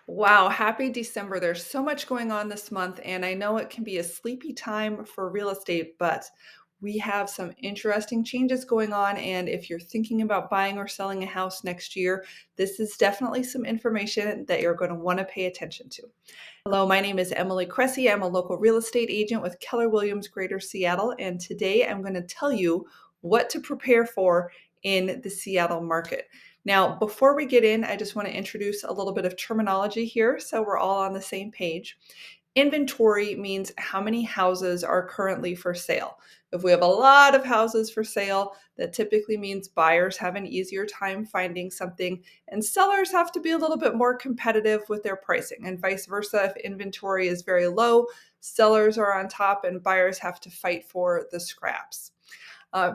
Wow, happy December. There's so much going on this month, and I know it can be a sleepy time for real estate, but we have some interesting changes going on. And if you're thinking about buying or selling a house next year, this is definitely some information that you're going to want to pay attention to. Hello, my name is Emily Cressey. I'm a local real estate agent with Keller Williams Greater Seattle, and today I'm going to tell you what to prepare for in the Seattle market. Now, before we get in, I just want to introduce a little bit of terminology here so we're all on the same page. Inventory means how many houses are currently for sale. If we have a lot of houses for sale, that typically means buyers have an easier time finding something and sellers have to be a little bit more competitive with their pricing, and vice versa. If inventory is very low, sellers are on top and buyers have to fight for the scraps.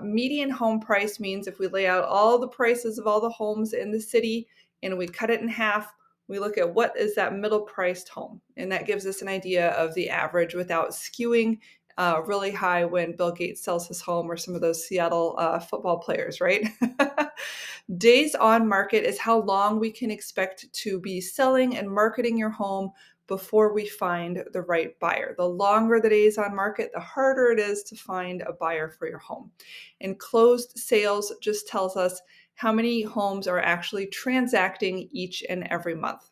Median home price means if we lay out all the prices of all the homes in the city and we cut it in half, we look at what is that middle priced home. And that gives us an idea of the average without skewing really high when Bill Gates sells his home or some of those Seattle football players, right? Days on market is how long we can expect to be selling and marketing your home before we find the right buyer. The longer the days on market, the harder it is to find a buyer for your home. And closed sales just tells us how many homes are actually transacting each and every month.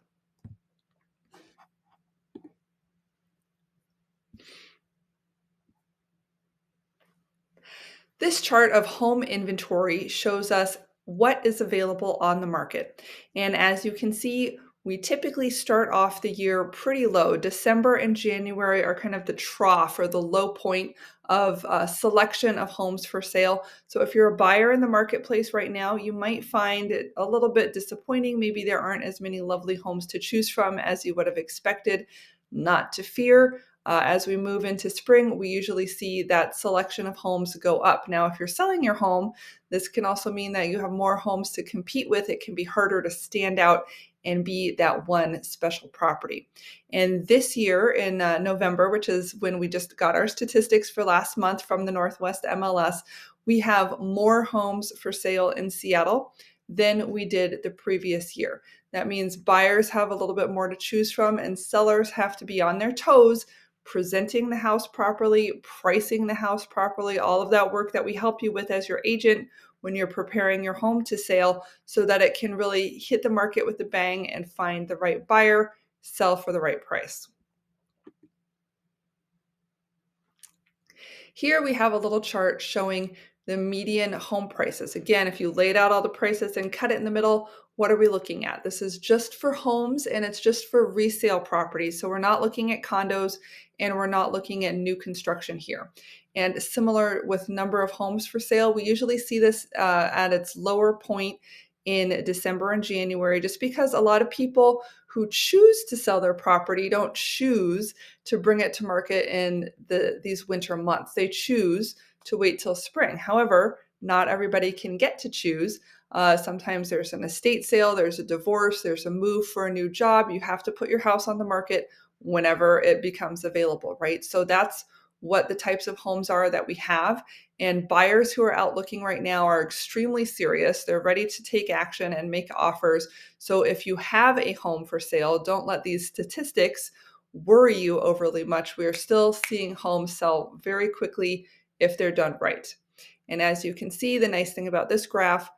This chart of home inventory shows us what is available on the market. And as you can see, we typically start off the year pretty low. December and January are kind of the trough or the low point of selection of homes for sale. So if you're a buyer in the marketplace right now, you might find it a little bit disappointing. Maybe there aren't as many lovely homes to choose from as you would have expected. Not to fear. As we move into spring, we usually see that selection of homes go up. Now, if you're selling your home, this can also mean that you have more homes to compete with. It can be harder to stand out and be that one special property. And this year in November, which is when we just got our statistics for last month from the Northwest MLS, we have more homes for sale in Seattle than we did the previous year. That means buyers have a little bit more to choose from and sellers have to be on their toes presenting the house properly, pricing the house properly, all of that work that we help you with as your agent when you're preparing your home to sale so that it can really hit the market with a bang and find the right buyer, sell for the right price. Here we have a little chart showing the median home prices. Again, if you laid out all the prices and cut it in the middle, what are we looking at? This is just for homes and it's just for resale properties. So we're not looking at condos and we're not looking at new construction here. And similar with number of homes for sale, we usually see this at its lower point in December and January, just because a lot of people who choose to sell their property don't choose to bring it to market in these winter months. They choose to wait till spring. However, not everybody can get to choose. Sometimes there's an estate sale, there's a divorce, there's a move for a new job. You have to put your house on the market whenever it becomes available, right? So that's what the types of homes are that we have. And buyers who are out looking right now are extremely serious. They're ready to take action and make offers. So if you have a home for sale, don't let these statistics worry you overly much. We are still seeing homes sell very quickly if they're done right. And as you can see, the nice thing about this graph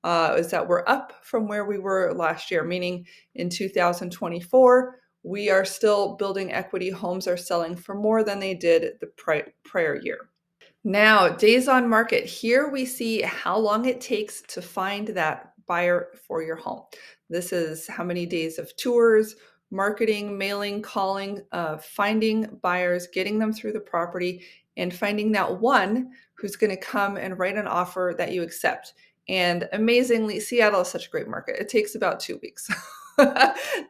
is that we're up from where we were last year, meaning in 2024, we are still building equity. Homes are selling for more than they did the prior year. Now, days on market. Here we see how long it takes to find that buyer for your home. This is how many days of tours, marketing, mailing, calling, finding buyers, getting them through the property, and finding that one who's going to come and write an offer that you accept. And amazingly, Seattle is such a great market. It takes about 2 weeks.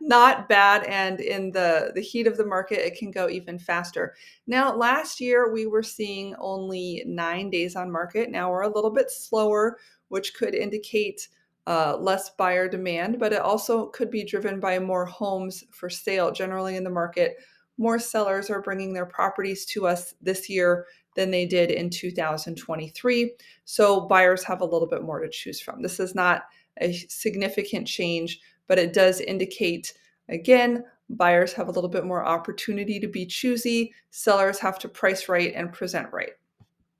Not bad. And in the heat of the market, it can go even faster. Now, last year, we were seeing only 9 days on market. Now we're a little bit slower, which could indicate less buyer demand, but it also could be driven by more homes for sale. Generally in the market, more sellers are bringing their properties to us this year than they did in 2023. So buyers have a little bit more to choose from. This is not a significant change, but it does indicate Again, buyers have a little bit more opportunity to be choosy. Sellers have to price right and present right.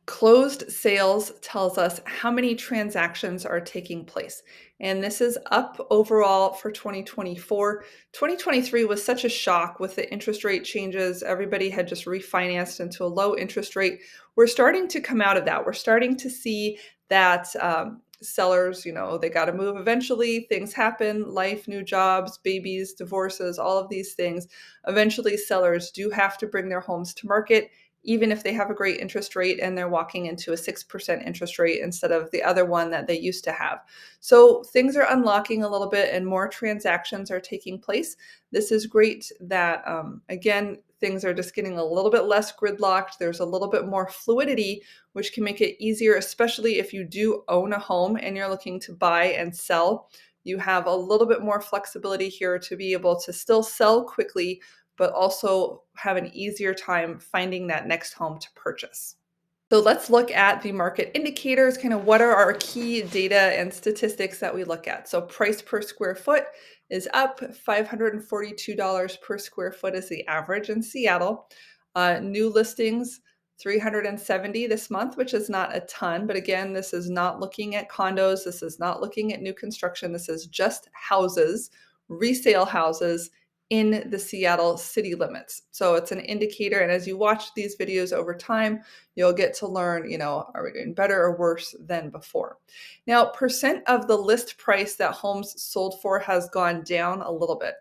Closed sales tells us how many transactions are taking place. And this is up overall for 2024. 2023 was such a shock with the interest rate changes. Everybody had just refinanced into a low interest rate. We're starting to come out of that. We're starting to see that sellers, they got to move eventually. Things happen, life, new jobs, babies, divorces, all of these things. Eventually, sellers do have to bring their homes to market, even if they have a great interest rate and they're walking into a 6% interest rate instead of the other one that they used to have. So things are unlocking a little bit and more transactions are taking place. This is great that, again, things are just getting a little bit less gridlocked. There's a little bit more fluidity, which can make it easier, especially if you do own a home and you're looking to buy and sell. You have a little bit more flexibility here to be able to still sell quickly, but also have an easier time finding that next home to purchase. So let's look at the market indicators, kind of what are our key data and statistics that we look at. So price per square foot is up. $542 per square foot is the average in Seattle. New listings, 370 this month, which is not a ton. But again, this is not looking at condos. This is not looking at new construction. This is just houses, resale houses in the Seattle city limits. So it's an indicator. And as you watch these videos over time, you'll get to learn, are we doing better or worse than before? Now, percent of the list price that homes sold for has gone down a little bit.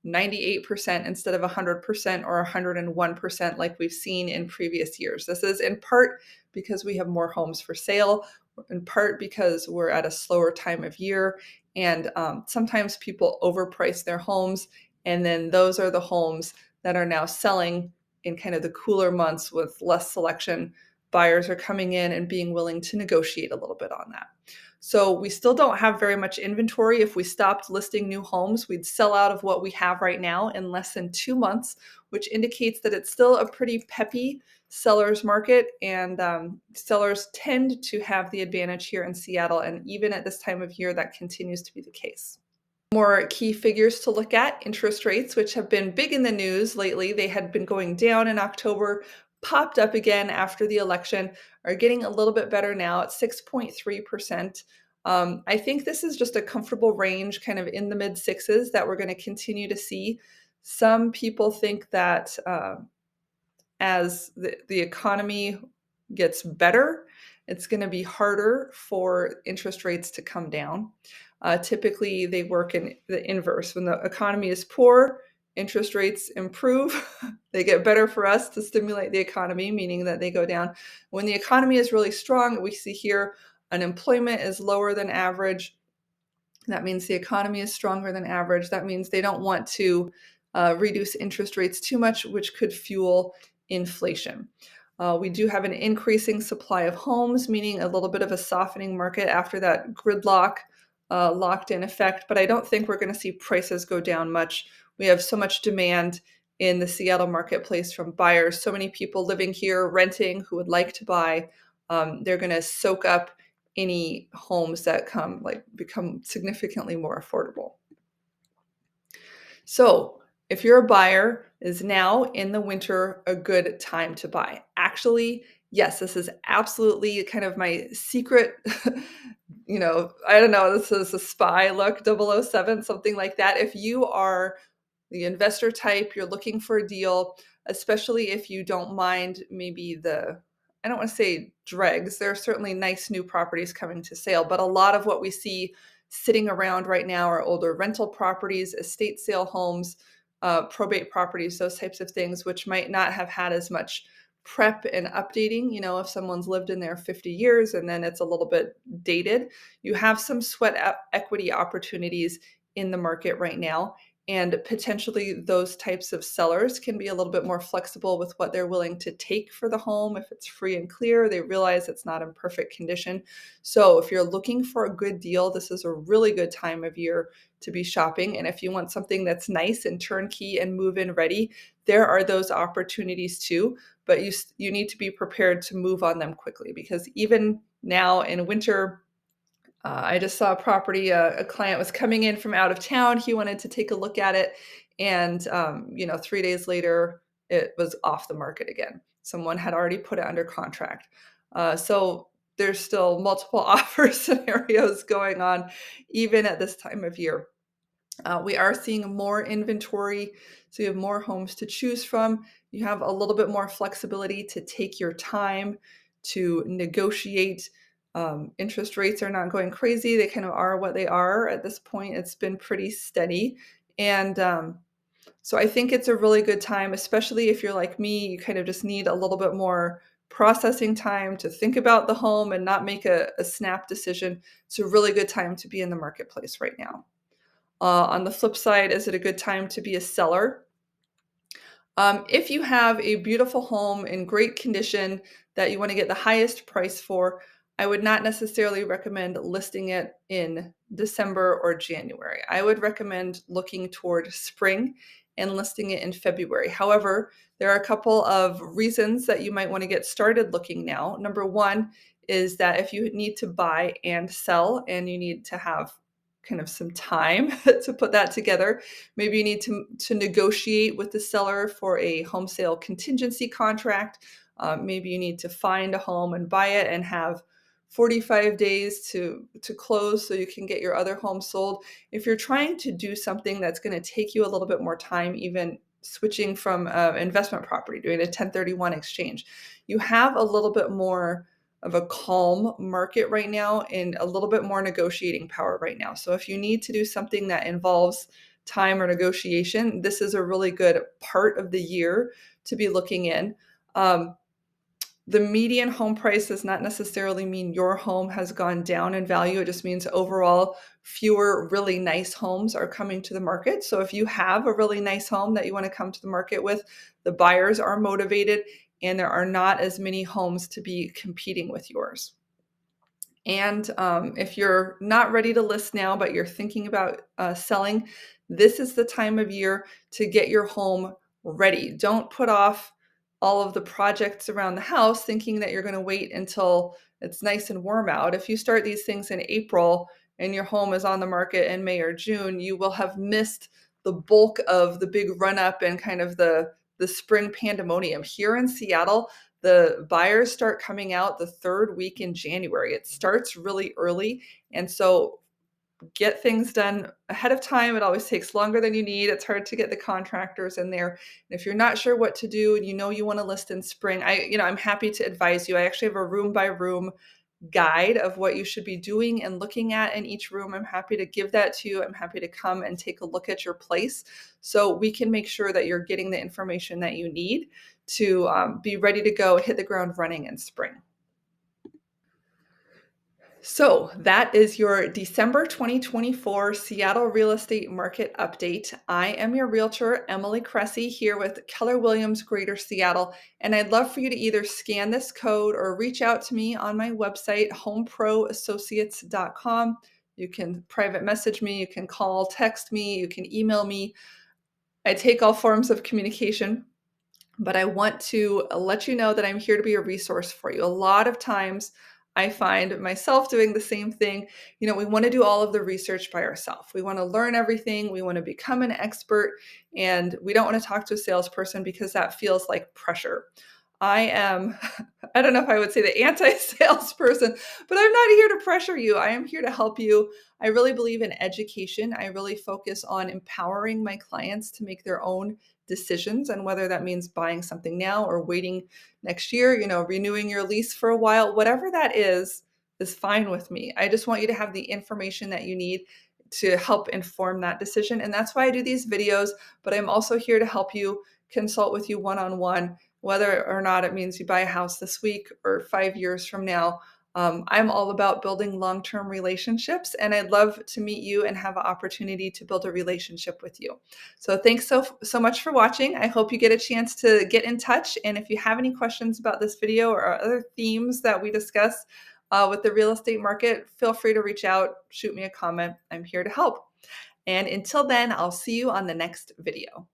98% instead of 100% or 101% like we've seen in previous years. This is in part because we have more homes for sale, in part because we're at a slower time of year, and sometimes people overprice their homes, and then those are the homes that are now selling in kind of the cooler months with less selection. Buyers are coming in and being willing to negotiate a little bit on that. So we still don't have very much inventory. If we stopped listing new homes, we'd sell out of what we have right now in less than 2 months, which indicates that it's still a pretty peppy seller's market, and sellers tend to have the advantage here in Seattle. And even at this time of year, that continues to be the case. More key figures to look at: interest rates, which have been big in the news lately. They had been going down in October, popped up again after the election, are getting a little bit better now at 6.3%. I think this is just a comfortable range, kind of in the mid sixes, that we're going to continue to see. Some people think that as the economy gets better, it's going to be harder for interest rates to come down. Typically, they work in the inverse. When the economy is poor, interest rates improve. They get better for us to stimulate the economy, meaning that they go down. When the economy is really strong, we see here unemployment is lower than average. That means the economy is stronger than average. That means they don't want to reduce interest rates too much, which could fuel inflation. We do have an increasing supply of homes, meaning a little bit of a softening market after that gridlock locked in effect, but I don't think we're going to see prices go down much. We have so much demand in the Seattle marketplace from buyers, so many people living here, renting, who would like to buy. They're going to soak up any homes that become significantly more affordable. So if you're a buyer, is now in the winter a good time to buy? Actually, yes, this is absolutely kind of my secret, I don't know, this is a spy look, 007, something like that. If you are the investor type, you're looking for a deal, especially if you don't mind maybe I don't want to say dregs. There are certainly nice new properties coming to sale, but a lot of what we see sitting around right now are older rental properties, estate sale homes, probate properties, those types of things, which might not have had as much prep and updating. If someone's lived in there 50 years and then it's a little bit dated, you have some sweat equity opportunities in the market right now. And potentially those types of sellers can be a little bit more flexible with what they're willing to take for the home. If it's free and clear, they realize it's not in perfect condition. So if you're looking for a good deal, this is a really good time of year to be shopping. And if you want something that's nice and turnkey and move-in ready, there are those opportunities too. But you need to be prepared to move on them quickly, because even now in winter, I just saw a property, a client was coming in from out of town. He wanted to take a look at it, And 3 days later, it was off the market again. Someone had already put it under contract. So there's still multiple offer scenarios going on, even at this time of year. We are seeing more inventory, so you have more homes to choose from. You have a little bit more flexibility to take your time to negotiate. Interest rates are not going crazy. They kind of are what they are at this point. It's been pretty steady. And so I think it's a really good time, especially if you're like me, you kind of just need a little bit more processing time to think about the home and not make a snap decision. It's a really good time to be in the marketplace right now. On the flip side, is it a good time to be a seller? If you have a beautiful home in great condition that you want to get the highest price for, I would not necessarily recommend listing it in December or January. I would recommend looking toward spring and listing it in February. However, there are a couple of reasons that you might want to get started looking now. Number one is that if you need to buy and sell and you need to have kind of some time to put that together, maybe you need to negotiate with the seller for a home sale contingency contract. Maybe you need to find a home and buy it and have 45 days to close so you can get your other home sold. If you're trying to do something that's going to take you a little bit more time, even switching from investment property, doing a 1031 exchange, you have a little bit more of a calm market right now and a little bit more negotiating power right now. So if you need to do something that involves time or negotiation, this is a really good part of the year to be looking in. The median home price does not necessarily mean your home has gone down in value. It just means overall fewer really nice homes are coming to the market. So if you have a really nice home that you want to come to the market with, the buyers are motivated and there are not as many homes to be competing with yours. And if you're not ready to list now, but you're thinking about selling, this is the time of year to get your home ready. Don't put off all of the projects around the house thinking that you're going to wait until it's nice and warm out. If you start these things in April and your home is on the market in May or June, you will have missed the bulk of the big run up and kind of the spring pandemonium. Here in Seattle, the buyers start coming out the third week in January. It starts really early. And so get things done ahead of time. It always takes longer than you need. It's hard to get the contractors in there. And if you're not sure what to do and you want to list in spring, I'm happy to advise you. I actually have a room by room guide of what you should be doing and looking at in each room. I'm happy to give that to you. I'm happy to come and take a look at your place so we can make sure that you're getting the information that you need to be ready to go, hit the ground running in spring. So that is your December 2024 Seattle real estate market update. I am your realtor, Emily Cressey, here with Keller Williams Greater Seattle. And I'd love for you to either scan this code or reach out to me on my website, homeproassociates.com. You can private message me, you can call, text me, you can email me. I take all forms of communication, but I want to let you know that I'm here to be a resource for you. A lot of times I find myself doing the same thing. We want to do all of the research by ourselves. We want to learn everything. We want to become an expert, and we don't want to talk to a salesperson because that feels like pressure. I am, I don't know if I would say the anti-salesperson, but I'm not here to pressure you. I am here to help you. I really believe in education. I really focus on empowering my clients to make their own decisions, and whether that means buying something now or waiting next year, renewing your lease for a while, whatever that is fine with me. I just want you to have the information that you need to help inform that decision. And that's why I do these videos, but I'm also here to help you, consult with you one-on-one, whether or not it means you buy a house this week or 5 years from now. I'm all about building long-term relationships, and I'd love to meet you and have an opportunity to build a relationship with you. So thanks so much for watching. I hope you get a chance to get in touch. And if you have any questions about this video or other themes that we discuss with the real estate market, feel free to reach out, shoot me a comment. I'm here to help. And until then, I'll see you on the next video.